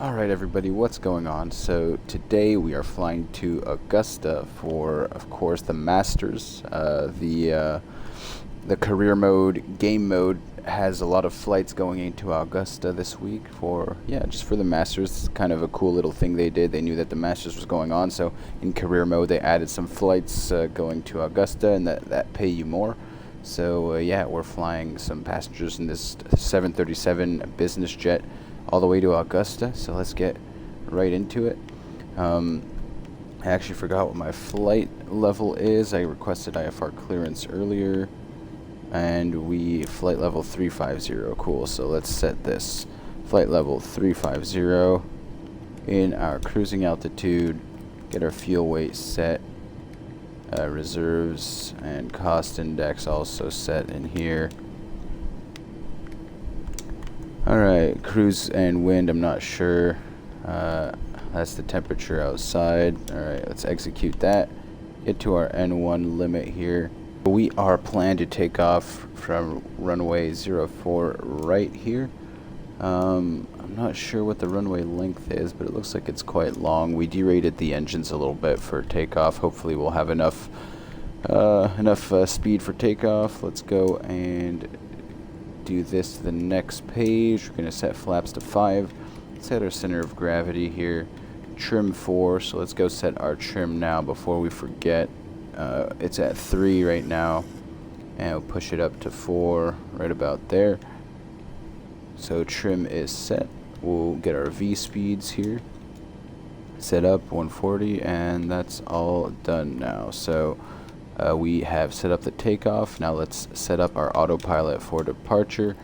Alright everybody, what's going on? So today we are flying to Augusta for, of course, the Masters. The career mode, game mode, has a lot of flights going into Augusta this week for, just for the Masters. It's kind of a cool little thing they did. They knew that the Masters was going on, so in career mode they added some flights going to Augusta, and that pay you more. So we're flying some passengers in this 737 business jet all the way to Augusta, so let's get right into it. I actually forgot what my flight level is. I requested IFR clearance earlier, and we flight level 350. Cool, so let's set this flight level 350 in our cruising altitude, get our fuel weight set, reserves and cost index also set in here. Alright, cruise and wind, I'm not sure. That's the temperature outside. Alright, let's execute that. Get to our N1 limit here. We are planned to take off from runway 04 right here. I'm not sure what the runway length is, but it looks like it's quite long. We derated the engines a little bit for takeoff. Hopefully we'll have enough speed for takeoff. Let's go and do this to the next page. We're going to set flaps to 5. Set our center of gravity here. Trim 4, so let's go set our trim now before we forget. It's at 3 right now, and we'll push it up to 4 right about there. So trim is set. We'll get our V speeds here set up 140, and that's all done now. So we have set up the takeoff. Now let's set up our autopilot for departure.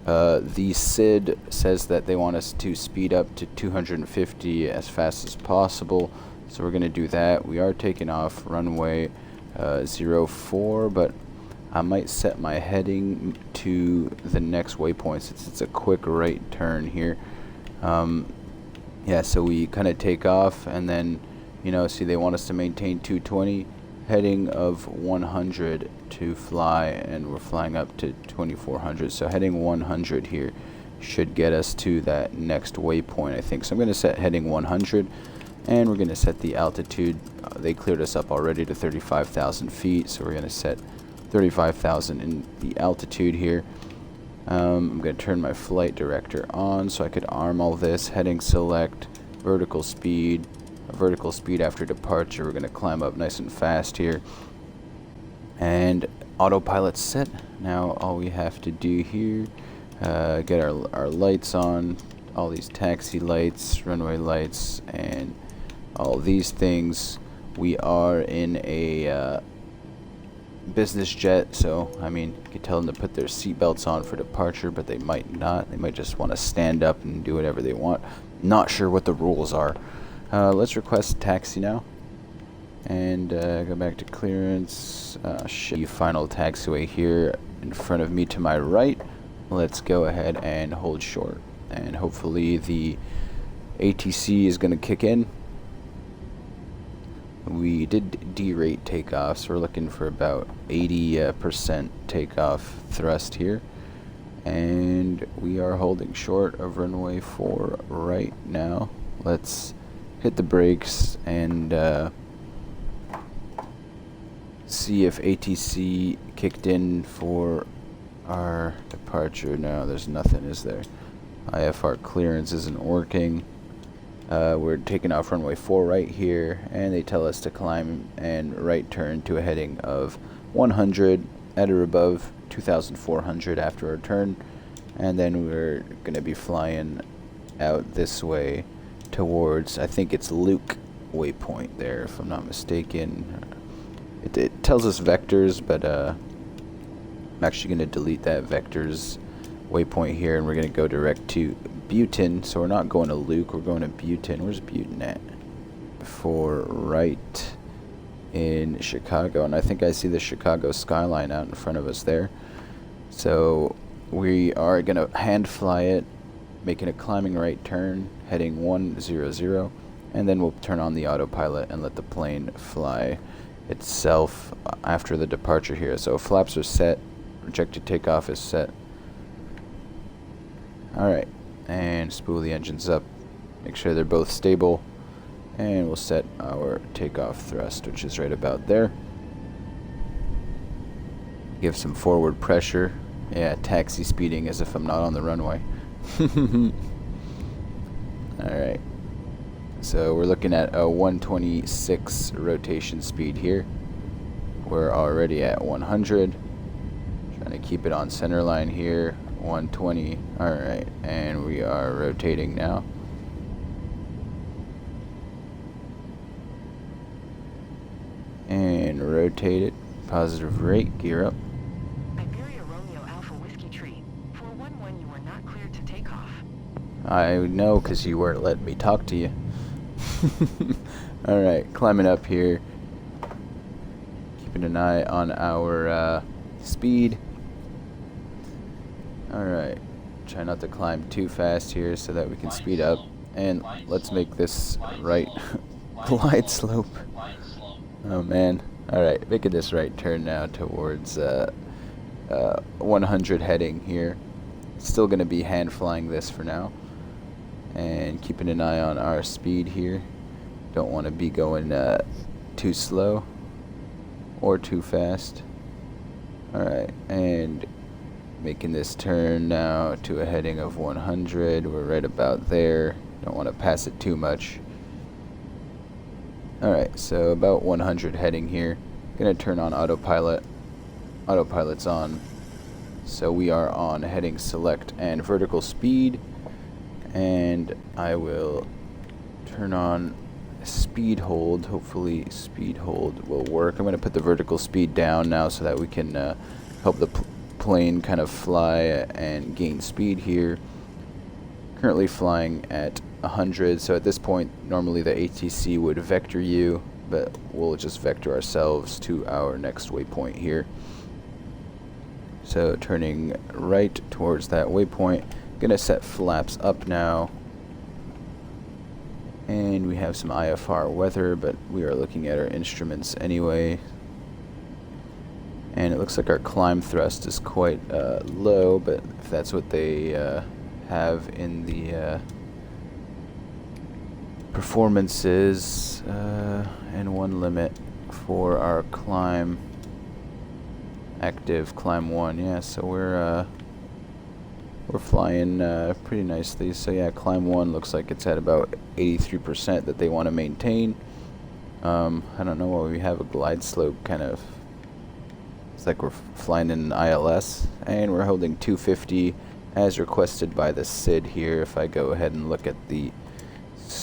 The SID says that they want us to speed up to 250 as fast as possible, so we're going to do that. We are taking off runway 04, but I might set my heading to the next waypoint since it's a quick right turn here. So we kind of take off, and then see, they want us to maintain 220, heading of 100 to fly, and we're flying up to 2400, so heading 100 here should get us to that next waypoint, I think. So I'm going to set heading 100, and we're going to set the altitude. They cleared us up already to 35,000 feet, so we're going to set 35,000 in the altitude here. I'm going to turn my flight director on so I could arm all this. Heading select, vertical speed after departure. We're going to climb up nice and fast here, and autopilot set. Now all we have to do here, get our lights on, all these taxi lights, runway lights, and all these things. We are in a business jet, so I mean, you could tell them to put their seatbelts on for departure, but they might not. They might just want to stand up and do whatever they want. Not sure what the rules are. Let's request taxi now, and go back to clearance. Final taxiway here in front of me to my right. Let's go ahead and hold short, and hopefully the ATC is going to kick in. We did derate takeoff, so we're looking for about 80% takeoff thrust here, and we are holding short of runway 4 right now. Let's hit the brakes and see if ATC kicked in for our departure. No, there's nothing, is there? IFR clearance isn't working. We're taking off runway 4 right here, and they tell us to climb and right turn to a heading of 100 at or above 2,400 after our turn, and then we're going to be flying out this way towards, I think it's Luke waypoint there, if I'm not mistaken. It tells us vectors, but I'm actually going to delete that vectors waypoint here, and we're going to go direct to Butin. So we're not going to Luke, we're going to Butin. Where's Butin at? For right in Chicago, and I think I see the Chicago skyline out in front of us there. So we are going to hand fly it, making a climbing right turn, heading 100, and then we'll turn on the autopilot and let the plane fly itself after the departure here. So flaps are set, projected takeoff is set. Alright, and spool the engines up. Make sure they're both stable. And we'll set our takeoff thrust, which is right about there. Give some forward pressure. Yeah, taxi speeding as if I'm not on the runway. Alright. So we're looking at a 126 rotation speed here. We're already at 100. Trying to keep it on center line here. 120. Alright, and we are rotating now. And rotate it. Positive rate. Gear up. Iberia Romeo Alpha Whiskey Tree. 411, you are not cleared to take off. I know, because you weren't letting me talk to you. Alright, climbing up here. Keeping an eye on our speed. Alright, try not to climb too fast here so that we can speed up. And let's make this right glide slope. Oh man. Alright, making this right turn now towards 100 heading here. Still going to be hand flying this for now. And keeping an eye on our speed here. Don't want to be going too slow or too fast. Alright, and making this turn now to a heading of 100. We're right about there. Don't want to pass it too much. Alright, so about 100 heading here. Gonna turn on autopilot. Autopilot's on. So we are on heading select and vertical speed. And I will turn on speed hold. Hopefully speed hold will work. I'm gonna put the vertical speed down now so that we can help the plane kind of fly and gain speed here. Currently flying at 100, so at this point normally the ATC would vector you, but we'll just vector ourselves to our next waypoint here. So turning right towards that waypoint, gonna set flaps up now, and we have some IFR weather, but we are looking at our instruments anyway. And it looks like our climb thrust is quite low, but if that's what they have in the performances and one limit for our climb, active climb 1. Yeah, so we're flying pretty nicely. So yeah, climb 1 looks like it's at about 83% that they want to maintain. I don't know why we have a glide slope kind of. It's like we're flying in an ILS, and we're holding 250 as requested by the SID here. If I go ahead and look at the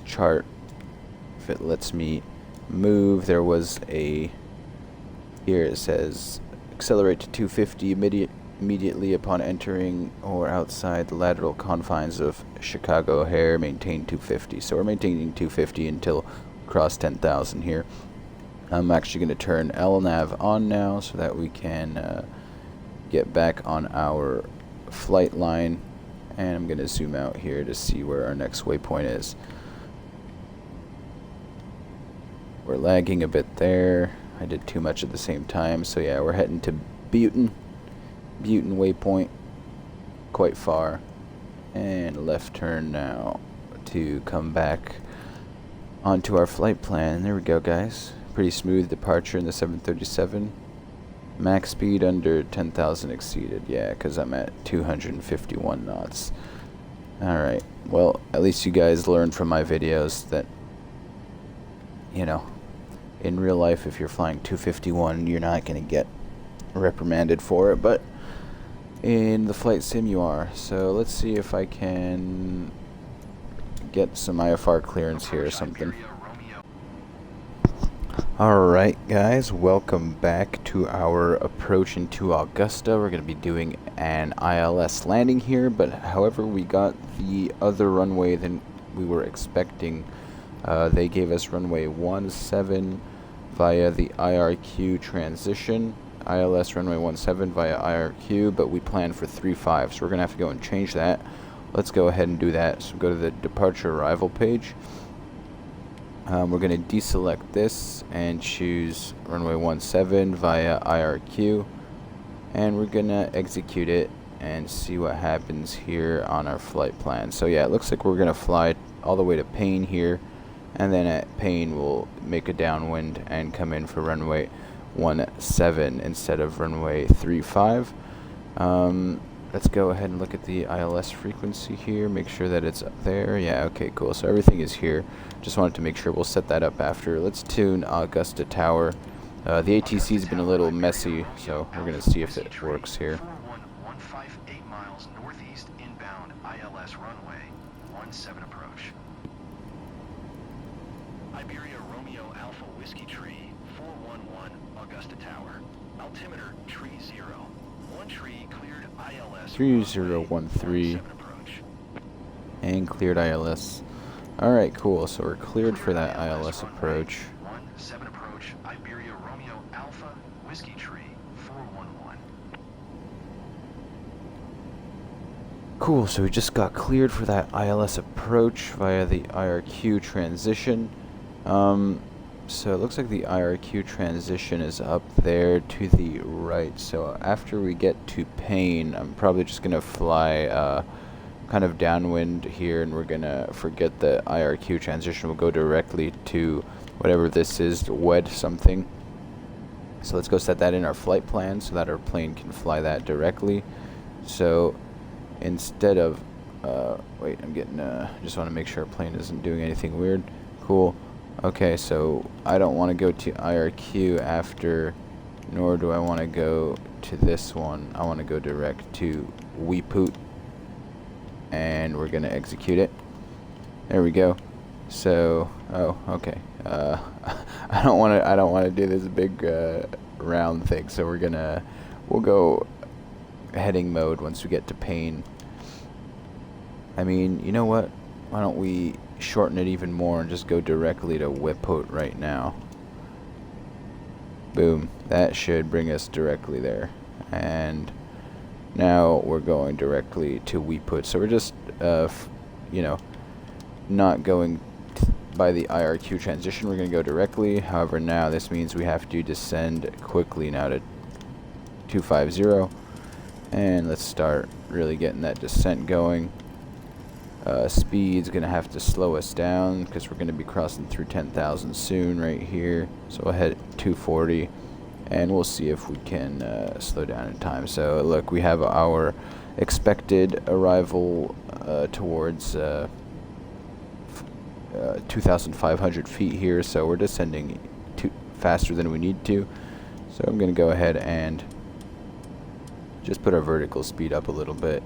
chart, if it lets me move, there was a, here it says accelerate to 250 immediately upon entering or outside the lateral confines of Chicago O'Hare, maintain 250. So we're maintaining 250 until cross 10,000 here. I'm actually going to turn LNAV on now so that we can get back on our flight line, and I'm going to zoom out here to see where our next waypoint is. We're lagging a bit there. I did too much at the same time, so yeah, we're heading to Butte waypoint, quite far, and left turn now to come back onto our flight plan. There we go, guys. Pretty smooth departure in the 737. Max speed under 10,000 exceeded. Yeah, because I'm at 251 knots. Alright, well, at least you guys learned from my videos that, you know, in real life, if you're flying 251, you're not going to get reprimanded for it, but in the flight sim you are. So let's see if I can get some IFR clearance here or something. Alright guys, welcome back to our approach into Augusta. We're going to be doing an ILS landing here, but however we got the other runway than we were expecting. They gave us runway 17 via the IRQ transition, ILS runway 17 via IRQ, but we planned for 35, so we're going to have to go and change that. Let's go ahead and do that. So go to the departure arrival page. We're going to deselect this and choose runway 17 via IRQ, and we're going to execute it and see what happens here on our flight plan. So yeah, it looks like we're going to fly all the way to Payne here, and then at Payne we'll make a downwind and come in for runway 17 instead of runway 35. Let's go ahead and look at the ILS frequency here, make sure that it's up there. Yeah, okay, cool. So everything is here. Just wanted to make sure. We'll set that up after. Let's tune Augusta Tower. The ATC's been a little messy, so we're going to see if it works here. 41158 miles northeast inbound ILS runway 17 approach. Iberia Romeo Alpha Whiskey Tree 411 Augusta Tower. Altimeter tree 0. One tree cleared ILS 3013 and cleared ILS. Alright, cool. So we're cleared for that ILS approach. 17 approach Iberia Romeo Alpha Whiskey Tree 411. Cool, so we just got cleared for that ILS approach via the IRQ transition. So it looks like the IRQ transition is up there to the right. So after we get to Payne, I'm probably just going to fly kind of downwind here, and we're going to forget the IRQ transition. We'll go directly to whatever this is, WED something. So let's go set that in our flight plan so that our plane can fly that directly. So instead of, wait, I'm getting, just want to make sure our plane isn't doing anything weird. Cool. Okay, so I don't want to go to IRQ after, nor do I want to go to this one. I want to go direct to Weepoot, and we're going to execute it. There we go. So, oh, okay. I don't want to do this big round thing. So we'll go heading mode once we get to Payne. I mean, you know what? Why don't we shorten it even more and just go directly to Weepoot right now. Boom. That should bring us directly there. And now we're going directly to Weepoot. So we're just, you know, not going by the IRQ transition. We're going to go directly. However, now this means we have to descend quickly now to 250. And let's start really getting that descent going. Speed's going to have to slow us down because we're going to be crossing through 10,000 soon right here. So we'll head 240, and we'll see if we can slow down in time. So look, we have our expected arrival towards 2,500 feet here, so we're descending faster than we need to. So I'm going to go ahead and just put our vertical speed up a little bit.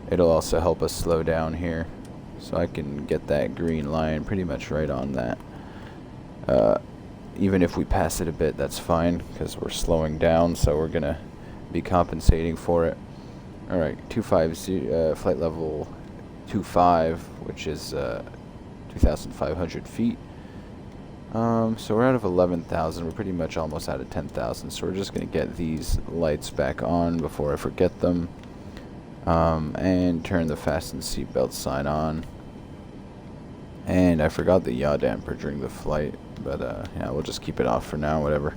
It'll also help us slow down here, so I can get that green line pretty much right on that. Even if we pass it a bit, that's fine, because we're slowing down, so we're going to be compensating for it. Alright, 250, flight level 25, which is 2,500 feet. So we're out of 11,000. We're pretty much almost out of 10,000, so we're just going to get these lights back on before I forget them. And turn the fasten seatbelt sign on. And I forgot the yaw damper during the flight, but yeah, we'll just keep it off for now, whatever.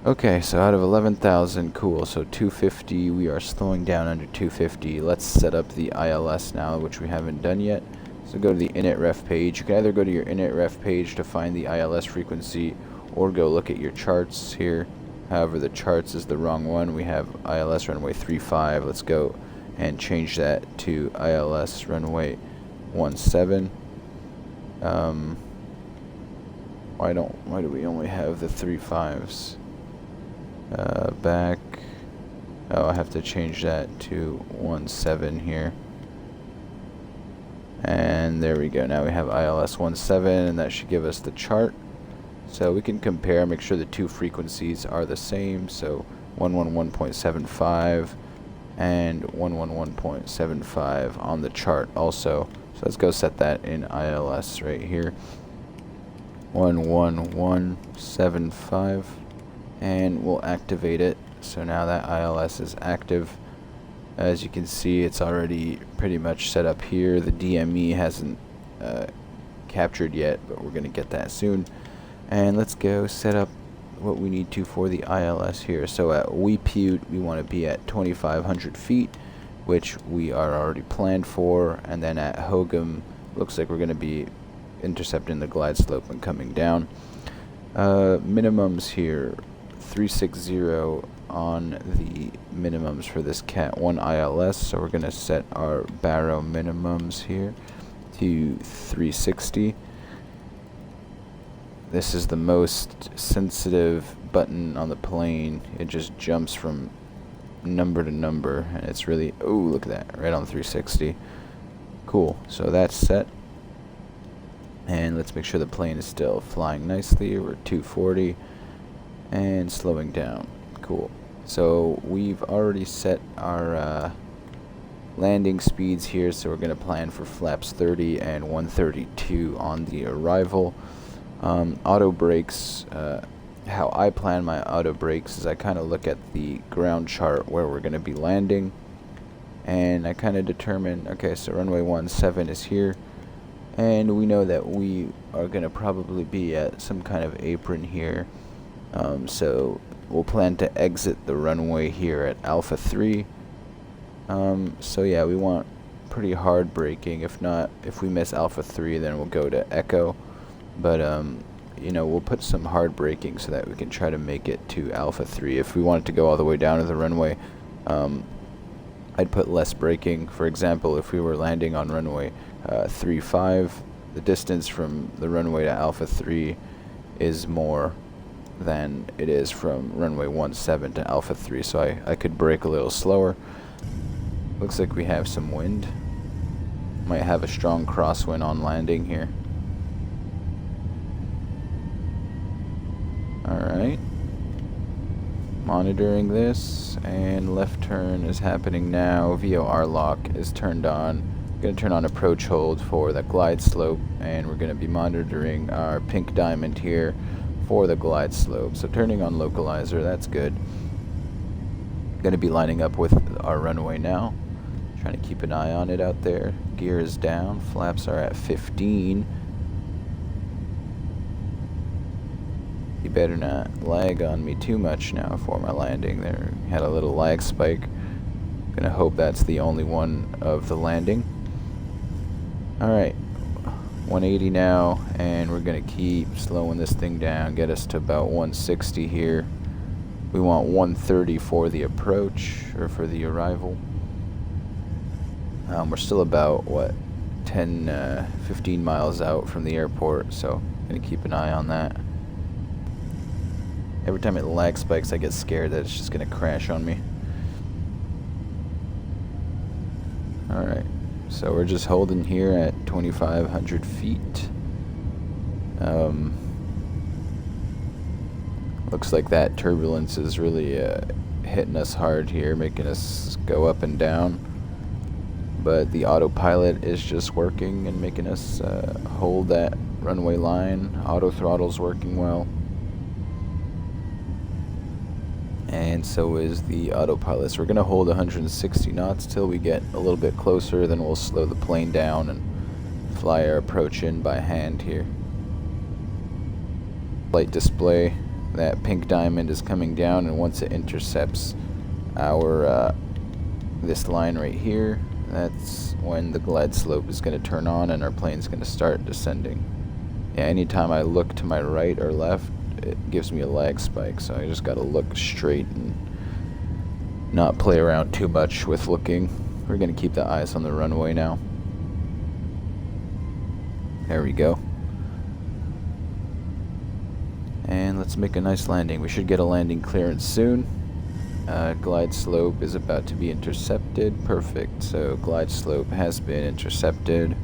Okay, so out of 11,000, cool. So 250, we are slowing down under 250. Let's set up the ILS now, which we haven't done yet. So go to the init ref page. You can either go to your init ref page to find the ILS frequency, or go look at your charts here. However, the charts is the wrong one. We have ILS runway 35. Let's go and change that to ILS runway 17. Why do we only have the 35s? Back. Oh, I have to change that to 17 here. And there we go. Now we have ILS 17, and that should give us the chart. So we can compare, make sure the two frequencies are the same. So 111.75 and 111.75 on the chart also. So let's go set that in ILS right here. 11175, and we'll activate it. So now that ILS is active. As you can see, it's already pretty much set up here. The DME hasn't captured yet, but we're going to get that soon. And let's go set up what we need to for the ILS here. So at Weepoot, we want to be at 2,500 feet, which we are already planned for. And then at Hogum, looks like we're going to be intercepting the glide slope and coming down. Minimums here, 360 on the minimums for this Cat 1 ILS, so we're going to set our baro minimums here to 360. This is the most sensitive button on the plane. It just jumps from number to number, and it's really, oh, look at that, right on 360. Cool, so that's set. And let's make sure the plane is still flying nicely. We're 240 and slowing down. Cool. So we've already set our landing speeds here, so we're going to plan for flaps 30 and 132 on the arrival. Auto brakes, how I plan my auto brakes is I kind of look at the ground chart where we're going to be landing, and I kind of determine, okay, so runway 17 is here, and we know that we are going to probably be at some kind of apron here, so we'll plan to exit the runway here at Alpha 3. So yeah, we want pretty hard braking. If not, if we miss Alpha 3, then we'll go to Echo. But you know, we'll put some hard braking so that we can try to make it to Alpha 3. If we wanted to go all the way down to the runway, I'd put less braking. For example, if we were landing on runway 35, the distance from the runway to Alpha 3 is more than it is from runway 17 to Alpha 3, so I could brake a little slower. Looks like we have some wind. Might have a strong crosswind on landing here. Alright. Monitoring this, and left turn is happening now. VOR lock is turned on. Going to turn on approach hold for the glide slope, and we're going to be monitoring our pink diamond here for the glide slope. So turning on localizer, that's good. Going to be lining up with our runway now. Trying to keep an eye on it out there. Gear is down. Flaps are at 15. You better not lag on me too much now for my landing. There had a little lag spike. Gonna hope that's the only one of the landing. Alright, 180 now, and we're gonna keep slowing this thing down, get us to about 160 here. We want 130 for the approach, or for the arrival. We're still about, what, 10, 15 miles out from the airport, so gonna keep an eye on that. Every time it lag spikes, I get scared that it's just gonna crash on me. Alright, so we're just holding here at 2,500 feet. Looks like that turbulence is really hitting us hard here, making us go up and down. But the autopilot is just working and making us hold that runway line. Auto throttle's working well. And so is the autopilot. So we're going to hold 160 knots till we get a little bit closer, then we'll slow the plane down and fly our approach in by hand here. Flight display, that pink diamond is coming down, and once it intercepts our this line right here, that's when the glide slope is going to turn on and our plane's going to start descending. Yeah, anytime I look to my right or left, it gives me a lag spike, so I just gotta look straight and not play around too much with looking. We're gonna keep the eyes on the runway now. There we go. And let's make a nice landing. We should get a landing clearance soon. Glide slope is about to be intercepted. Perfect. So glide slope has been intercepted.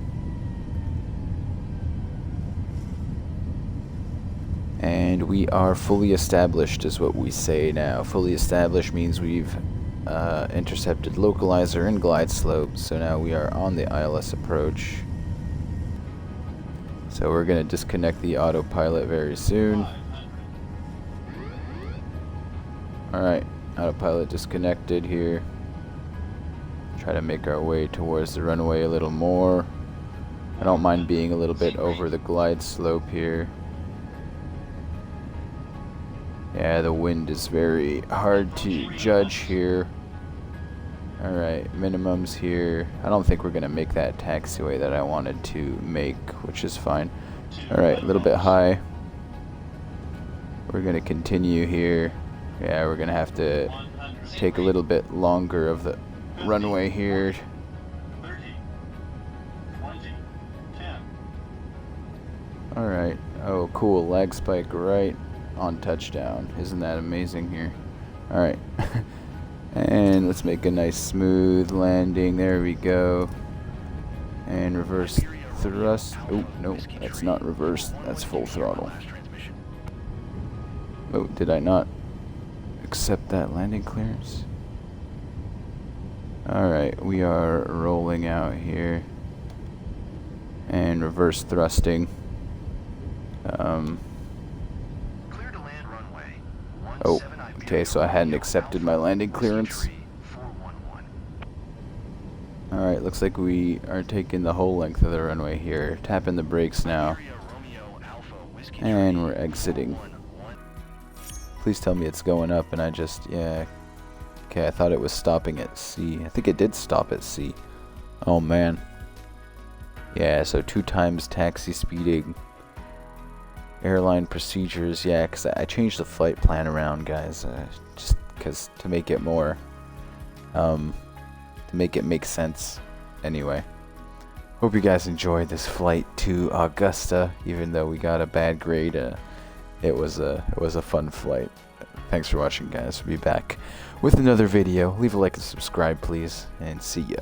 And we are fully established is what we say now. Fully established means we've intercepted localizer and glide slope. So now we are on the ILS approach. So we're going to disconnect the autopilot very soon. Alright, autopilot disconnected here. Try to make our way towards the runway a little more. I don't mind being a little bit over the glide slope here. Yeah, the wind is very hard to judge here. Alright, minimums here. I don't think we're going to make that taxiway that I wanted to make, which is fine. Alright, a little bit high. We're going to continue here. Yeah, we're going to have to take a little bit longer of the runway here. 30, 20, 10. Alright. Oh, cool. Lag spike right on touchdown. Isn't that amazing here? Alright. And let's make a nice smooth landing. There we go. And reverse thrust. Oh, no. That's not reverse. That's full throttle. Oh, did I not accept that landing clearance? Alright, we are rolling out here. And reverse thrusting. Clear to land runway. Oh, okay, so I hadn't accepted my landing clearance. 411. Alright, looks like we are taking the whole length of the runway here. Tapping the brakes now. And we're exiting. Please tell me it's going up and I just, yeah. Okay, I thought it was stopping at C. I think it did stop at C. Oh man. Yeah, so 2 times taxi speeding. Airline procedures, yeah, because I changed the flight plan around, guys. Just because to make it more, to make it make sense. Anyway. Hope you guys enjoyed this flight to Augusta, even though we got a bad grade. It was a fun flight. Thanks for watching, guys. We'll be back with another video. Leave a like and subscribe, please, and see ya.